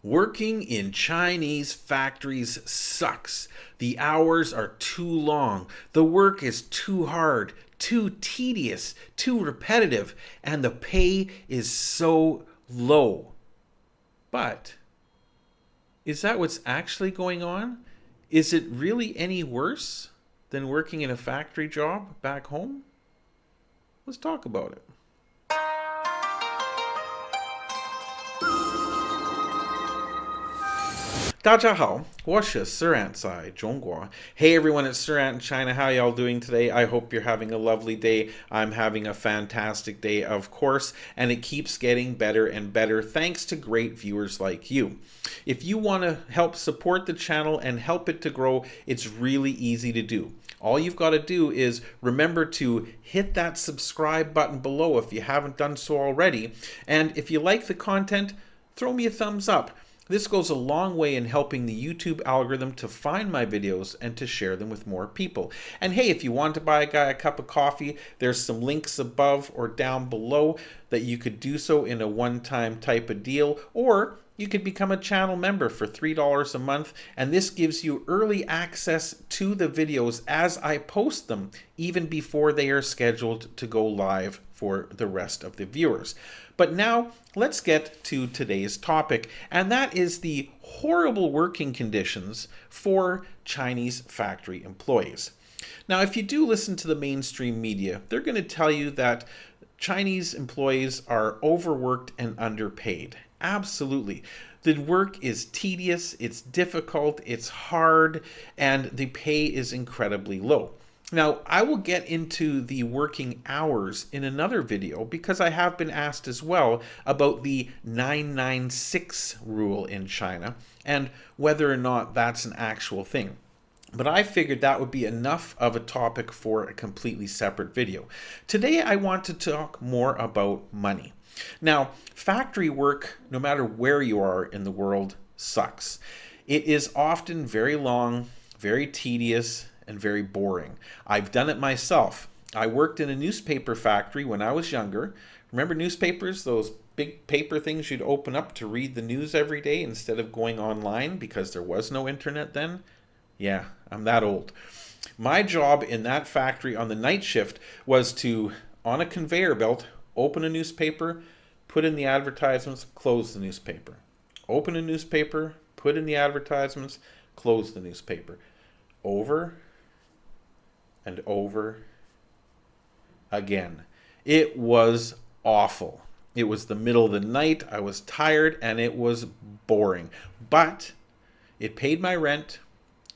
Working in Chinese factories sucks. The hours are too long. The work is too hard, too tedious, too repetitive, and the pay is so low. But is that what's actually going on? Is it really any worse than working in a factory job back home? Let's talk about it. 大家好，我是 Suran 在中国. Hey everyone, it's Suran in China. How y'all doing today? I hope you're having a lovely day. I'm having a fantastic day, of course, and it keeps getting better and better thanks to great viewers like you. If you want to help support the channel and help it to grow, it's really easy to do. All you've got to do is remember to hit that subscribe button below if you haven't done so already. And if you like the content, throw me a thumbs up. This goes a long way in helping the YouTube algorithm to find my videos and to share them with more people. And hey, if you want to buy a guy a cup of coffee, there's some links above or down below that you could do so in a one-time type of deal, or you could become a channel member for $3 a month, and this gives you early access to the videos as I post them, even before they are scheduled to go live for the rest of the viewers. But now let's get to today's topic, and that is the horrible working conditions for Chinese factory employees. Now, if you do listen to the mainstream media, they're going to tell you that Chinese employees are overworked and underpaid. Absolutely. The work is tedious, it's difficult, it's hard, and the pay is incredibly low. Now, I will get into the working hours in another video because I have been asked as well about the 996 rule in China and whether or not that's an actual thing. But I figured that would be enough of a topic for a completely separate video. Today, I want to talk more about money. Now, factory work, no matter where you are in the world, sucks. It is often very long, very tedious, and very boring. I've done it myself. I worked in a newspaper factory when I was younger. Remember newspapers, those big paper things you'd open up to read the news every day instead of going online because there was no internet then? Yeah, I'm that old. My job in that factory on the night shift was to, on a conveyor belt, open a newspaper, put in the advertisements, close the newspaper. Open a newspaper, put in the advertisements, close the newspaper. Over and over again. It was awful. It was the middle of the night, I was tired, and it was boring. But it paid my rent,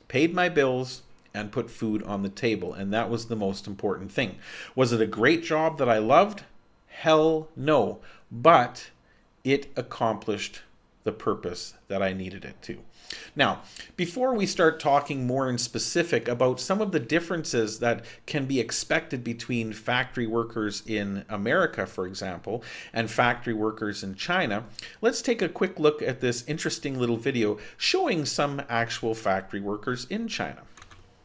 paid my bills, and put food on the table, and that was the most important thing. Was it a great job that I loved? Hell no. But it accomplished the purpose that I needed it to. Now, before we start talking more in specific about some of the differences that can be expected between factory workers in America, for example, and factory workers in China, let's take a quick look at this interesting little video showing some actual factory workers in China.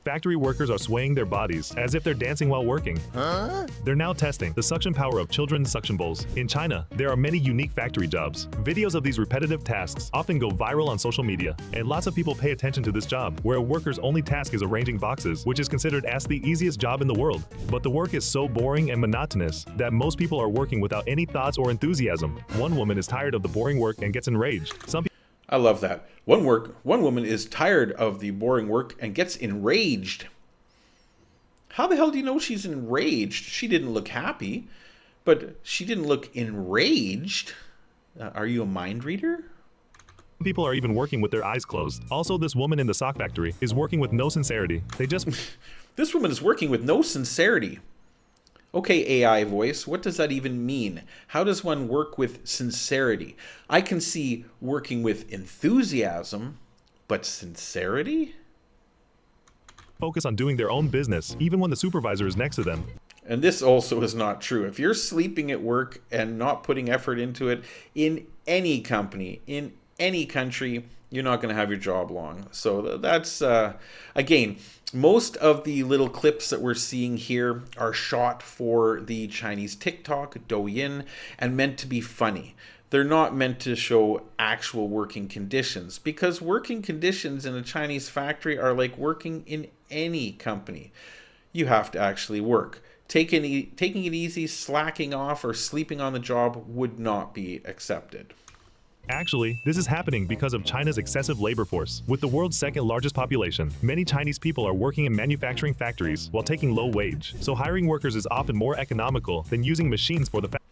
Factory workers are swaying their bodies as if they're dancing while working. They're now testing the suction power of children's suction bowls. In China, there are many unique factory jobs. Videos of these repetitive tasks often go viral on social media, and lots of people pay attention to this job, where a worker's only task is arranging boxes, which is considered as the easiest job in the world. But the work is so boring and monotonous that most people are working without any thoughts or enthusiasm. One woman is tired of the boring work and gets enraged. I love that. One woman is tired of the boring work and gets enraged. How the hell do you know she's enraged? She didn't look happy, but she didn't look enraged. Are you a mind reader? People are even working with their eyes closed. Also, this woman in the sock factory is working with no sincerity. This woman is working with no sincerity. Okay, AI voice, what does that even mean? How does one work with sincerity? I can see working with enthusiasm, but sincerity? Focus on doing their own business, even when the supervisor is next to them. And this also is not true. If you're sleeping at work and not putting effort into it in any company, in any country, you're not going to have your job long. So that's, again, most of the little clips that we're seeing here are shot for the Chinese TikTok, Douyin, and meant to be funny. They're not meant to show actual working conditions, because working conditions in a Chinese factory are like working in any company. You have to actually work. Taking it easy, slacking off, or sleeping on the job would not be accepted. Actually, this is happening because of China's excessive labor force. With the world's second largest population, many Chinese people are working in manufacturing factories while taking low wage. So hiring workers is often more economical than using machines for the factory.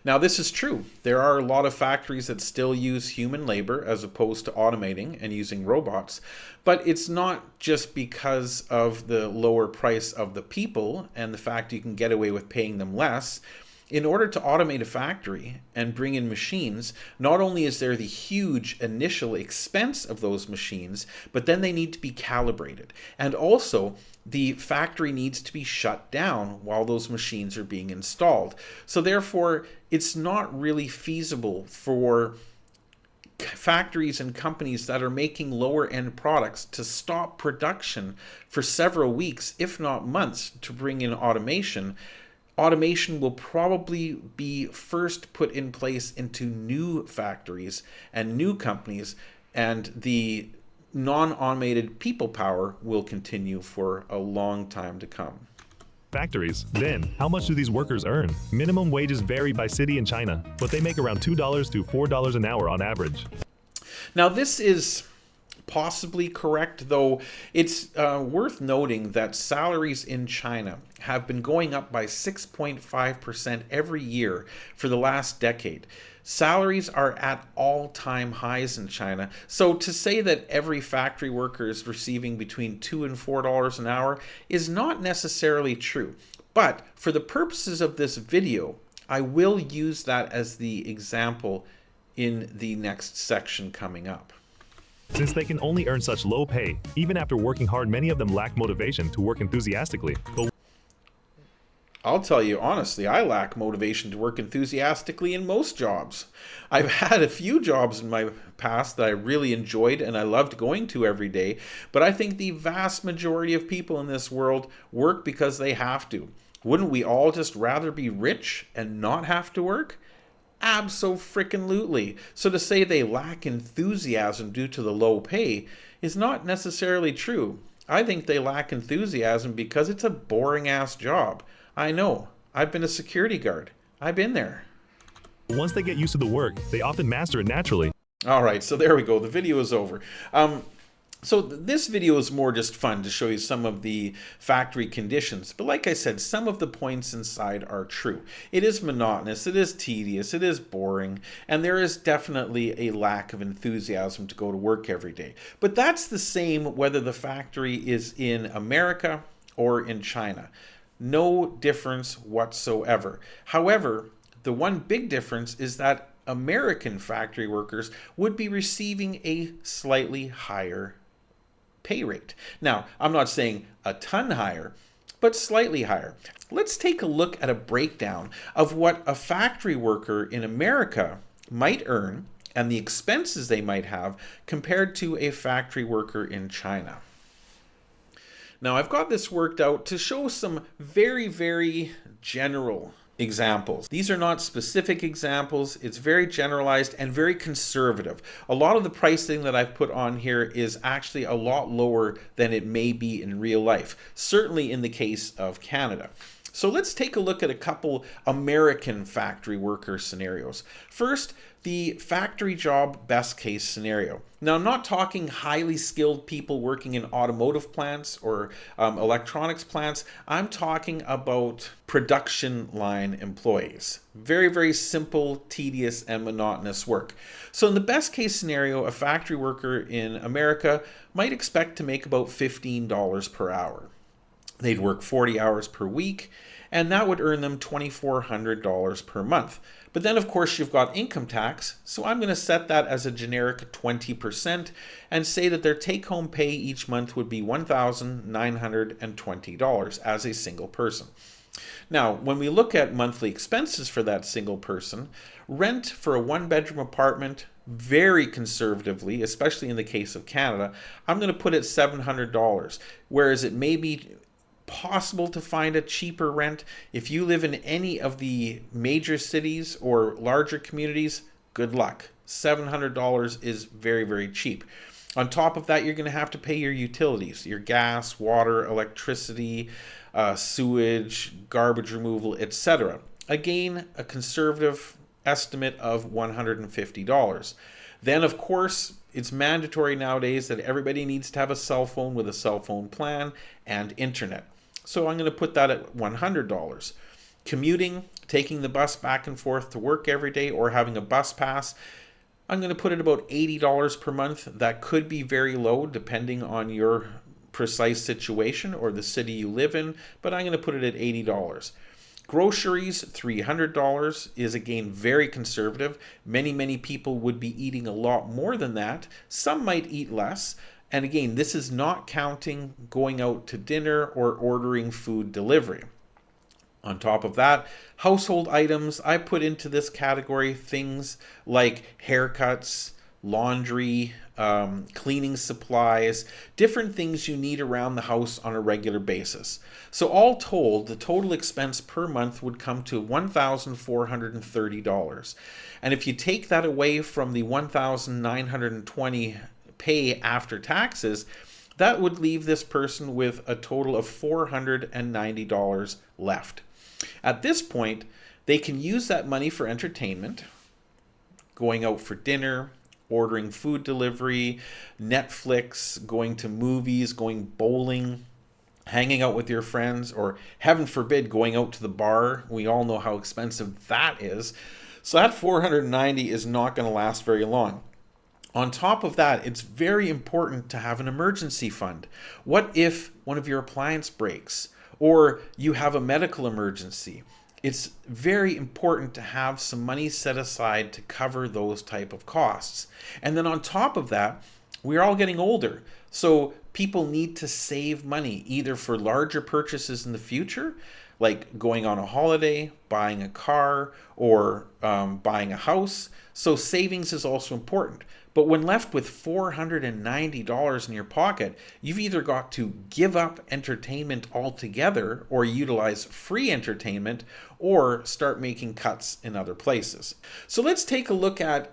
Now, this is true. There are a lot of factories that still use human labor as opposed to automating and using robots, but it's not just because of the lower price of the people and the fact you can get away with paying them less. In order to automate a factory and bring in machines, not only is there the huge initial expense of those machines, but then they need to be calibrated. And also, the factory needs to be shut down while those machines are being installed. So therefore, it's not really feasible for factories and companies that are making lower end products to stop production for several weeks, if not months, to bring in automation. Automation will probably be first put in place into new factories and new companies, and the non-automated people power will continue for a long time to come. Factories. Then, how much do these workers earn? Minimum wages vary by city in China, but they make around $2 to $4 an hour on average. Now, this is possibly correct, though it's worth noting that salaries in China have been going up by 6.5% every year for the last decade. Salaries are at all-time highs in China, so to say that every factory worker is receiving between $2 and $4 an hour is not necessarily true. But for the purposes of this video, I will use that as the example in the next section coming up. Since they can only earn such low pay, even after working hard, many of them lack motivation to work enthusiastically. But I'll tell you honestly, I lack motivation to work enthusiastically in most jobs. I've had a few jobs in my past that I really enjoyed and I loved going to every day, but I think the vast majority of people in this world work because they have to. Wouldn't we all just rather be rich and not have to work? Abso-frickin-lutely. So to say they lack enthusiasm due to the low pay is not necessarily true. I think they lack enthusiasm because it's a boring-ass job. I know. I've been a security guard. I've been there. once they get used to the work, they often master it naturally. All right, so there we go. The video is over. So this video is more just fun to show you some of the factory conditions. But like I said, some of the points inside are true. It is monotonous, it is tedious, it is boring, and there is definitely a lack of enthusiasm to go to work every day. But that's the same whether the factory is in America or in China. No difference whatsoever. However, the one big difference is that American factory workers would be receiving a slightly higher pay rate. Now, I'm not saying a ton higher, but slightly higher. Let's take a look at a breakdown of what a factory worker in America might earn and the expenses they might have compared to a factory worker in China. Now, I've got this worked out to show some very, very general examples. These are not specific examples. It's very generalized and very conservative. A lot of the pricing that I've put on here is actually a lot lower than it may be in real life, certainly in the case of Canada. So let's take a look at a couple American factory worker scenarios. First, the factory job best case scenario. Now, I'm not talking highly skilled people working in automotive plants or electronics plants. I'm talking about production line employees. Very, very simple, tedious, and monotonous work. So in the best case scenario, a factory worker in America might expect to make about $15 per hour. They'd work 40 hours per week, and that would earn them $2,400 per month. But then, of course, you've got income tax, so I'm going to set that as a generic 20% and say that their take-home pay each month would be $1,920 as a single person. Now, when we look at monthly expenses for that single person, rent for a one-bedroom apartment, very conservatively, especially in the case of Canada, I'm going to put it $700, whereas it may be possible to find a cheaper rent. If you live in any of the major cities or larger communities, good luck. $700 is very, very cheap. On top of that, you're going to have to pay your utilities, your gas, water, electricity, sewage, garbage removal, etc. Again, a conservative estimate of $150. Then, of course, it's mandatory nowadays that everybody needs to have a cell phone with a cell phone plan and internet. So I'm going to put that at $100. Commuting, taking the bus back and forth to work every day or having a bus pass, I'm going to put it about $80 per month. That could be very low depending on your precise situation or the city you live in, but I'm going to put it at $80. Groceries, $300 is again very conservative. Many people would be eating a lot more than that. Some might eat less. And again, this is not counting going out to dinner or ordering food delivery. On top of that, household items, I put into this category things like haircuts, laundry, cleaning supplies, different things you need around the house on a regular basis. So all told, the total expense per month would come to $1,430. And if you take that away from the $1,920 pay after taxes, that would leave this person with a total of $490 left. At this point, they can use that money for entertainment, going out for dinner, ordering food delivery, Netflix, going to movies, going bowling, hanging out with your friends, or heaven forbid, going out to the bar. We all know how expensive that is. So that $490 is not going to last very long. On top of that, it's very important to have an emergency fund. What if one of your appliances breaks or you have a medical emergency? It's very important to have some money set aside to cover those type of costs. And then on top of that, we're all getting older. So people need to save money either for larger purchases in the future, like going on a holiday, buying a car, or buying a house. So savings is also important. But when left with $490 in your pocket, you've either got to give up entertainment altogether or utilize free entertainment or start making cuts in other places. So let's take a look at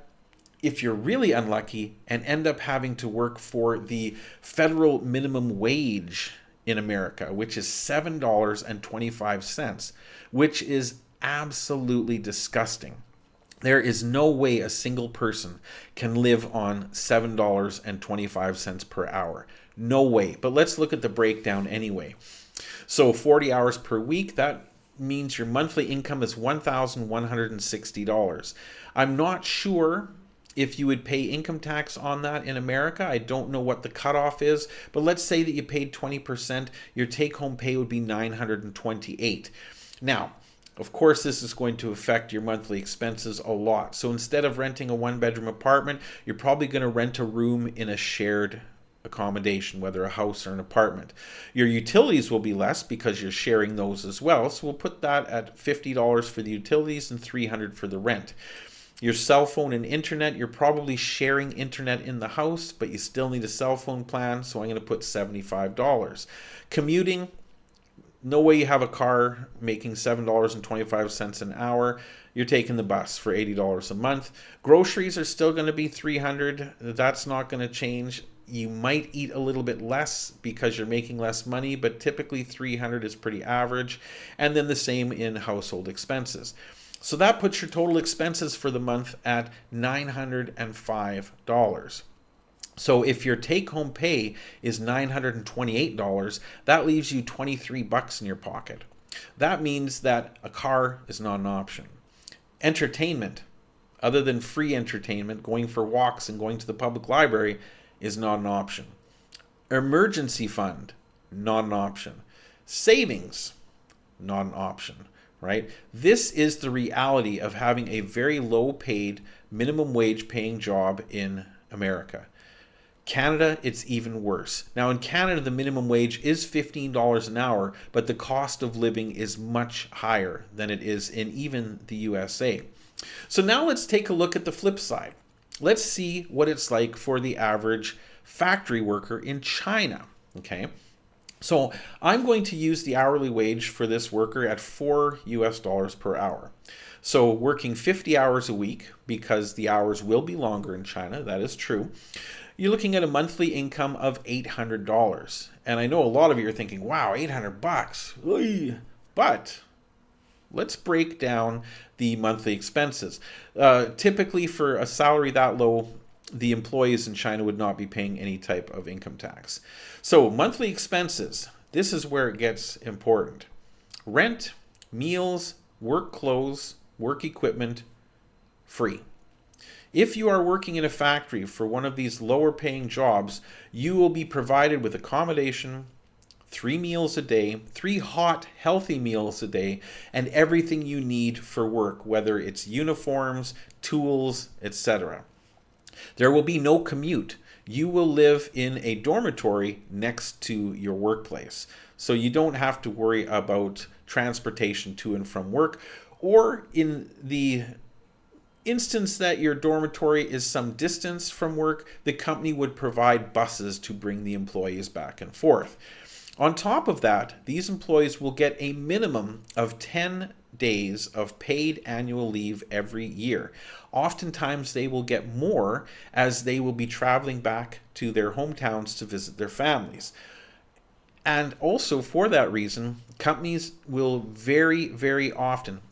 if you're really unlucky and end up having to work for the federal minimum wage in America, which is $7.25, which is absolutely disgusting. There is no way a single person can live on $7.25 per hour. No way. But let's look at the breakdown anyway. So 40 hours per week, that means your monthly income is $1,160. I'm not sure if you would pay income tax on that in America. I don't know what the cutoff is, but let's say that you paid 20%, your take-home pay would be $928. Now, of course, this is going to affect your monthly expenses a lot. So instead of renting a one-bedroom apartment, you're probably going to rent a room in a shared accommodation, whether a house or an apartment. Your utilities will be less because you're sharing those as well. So we'll put that at $50 for the utilities and $300 for the rent. Your cell phone and internet, you're probably sharing internet in the house, but you still need a cell phone plan, so I'm going to put $75. Commuting, no way you have a car making $7.25 an hour. You're taking the bus for $80 a month. Groceries are still going to be $300. That's not going to change. You might eat a little bit less because you're making less money, but typically $300 is pretty average. And then the same in household expenses. So that puts your total expenses for the month at $905. So if your take-home pay is $928, that leaves you $23 in your pocket. That means that a car is not an option. Entertainment, other than free entertainment, going for walks and going to the public library, is not an option. Emergency fund, not an option. Savings, not an option, right? This is the reality of having a very low-paid, minimum wage paying job in America. Canada, it's even worse. Now in Canada, the minimum wage is $15 an hour, but the cost of living is much higher than it is in even the USA. So now let's take a look at the flip side. Let's see what it's like for the average factory worker in China, okay? So I'm going to use the hourly wage for this worker at $4 per hour. So working 50 hours a week, because the hours will be longer in China, that is true, you're looking at a monthly income of $800. And I know a lot of you are thinking, wow, 800 bucks. Oy. But let's break down the monthly expenses. Typically, for a salary that low, the employees in China would not be paying any type of income tax. So, monthly expenses, this is where it gets important. Rent, meals, work clothes, work equipment, free. If you are working in a factory for one of these lower paying jobs, you will be provided with accommodation, 3 meals a day, 3 hot, healthy meals a day, and everything you need for work, whether it's uniforms, tools, etc. There will be no commute. You will live in a dormitory next to your workplace. So you don't have to worry about transportation to and from work, or in the instance that your dormitory is some distance from work, the company would provide buses to bring the employees back and forth. On top of that, these employees will get a minimum of 10 days of paid annual leave every year. Oftentimes they will get more, as they will be traveling back to their hometowns to visit their families. And also for that reason, companies will very often,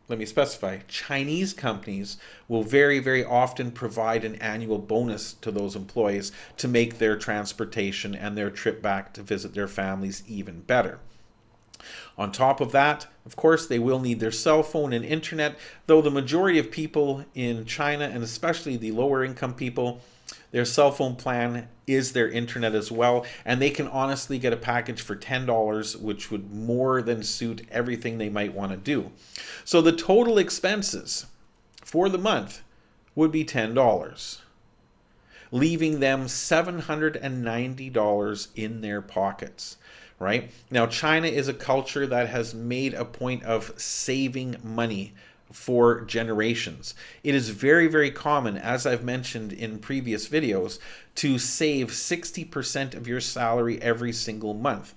let me specify, Chinese companies will very often provide an annual bonus to those employees to make their transportation and their trip back to visit their families even better. On top of that, of course, they will need their cell phone and internet, though the majority of people in China, and especially the lower income people, their cell phone plan is their internet as well, and they can honestly get a package for $10, which would more than suit everything they might want to do. So the total expenses for the month would be $10, leaving them $790 in their pockets. Right? Now, China is a culture that has made a point of saving money for generations. It is very common, as I've mentioned in previous videos, to save 60% of your salary every single month.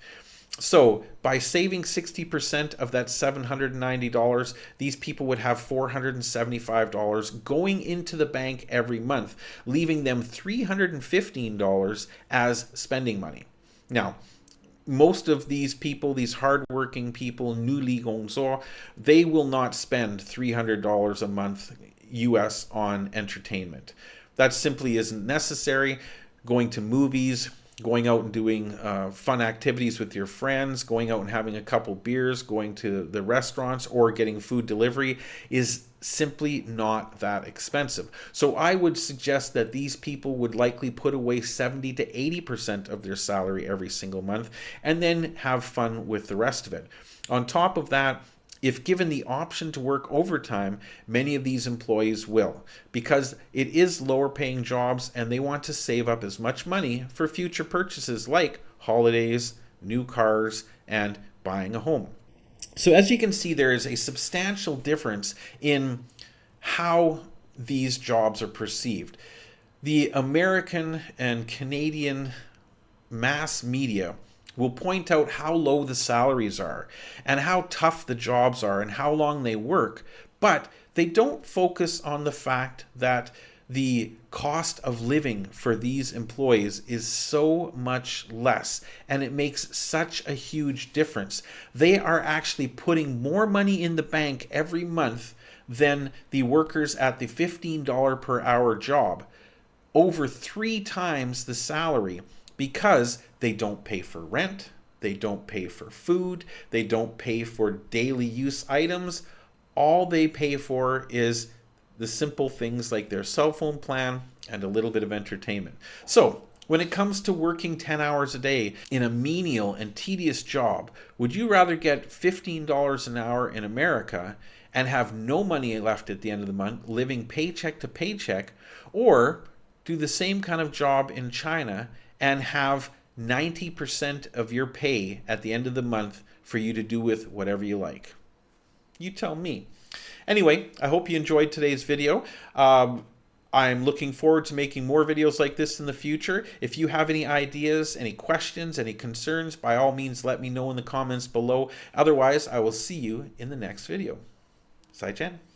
So by saving 60% of that $790, these people would have $475 going into the bank every month, leaving them $315 as spending money. Now, most of these people, these hardworking people, newly gongzo, they will not spend $300 a month US on entertainment. That simply isn't necessary. Going to movies, going out and doing fun activities with your friends, going out and having a couple beers, going to the restaurants, or getting food delivery is simply not that expensive. So I would suggest that these people would likely put away 70 to 80% of their salary every single month and then have fun with the rest of it. On top of that, if given the option to work overtime, many of these employees will, because it is lower paying jobs and they want to save up as much money for future purchases like holidays, new cars, and buying a home. So as you can see, there is a substantial difference in how these jobs are perceived. The American and Canadian mass media will point out how low the salaries are and how tough the jobs are and how long they work, but they don't focus on the fact that the cost of living for these employees is so much less, and it makes such a huge difference. They are actually putting more money in the bank every month than the workers at the $15 per hour job, over 3 times the salary, because they don't pay for rent, they don't pay for food, they don't pay for daily use items. All they pay for is the simple things like their cell phone plan and a little bit of entertainment. So when it comes to working 10 hours a day in a menial and tedious job, would you rather get $15 an hour in America and have no money left at the end of the month, living paycheck to paycheck, or do the same kind of job in China and have 90% of your pay at the end of the month for you to do with whatever you like? You tell me. Anyway, I hope you enjoyed today's video. I'm looking forward to making more videos like this in the future. If you have any ideas, any questions, any concerns, by all means, let me know in the comments below. Otherwise, I will see you in the next video. Sai Chen.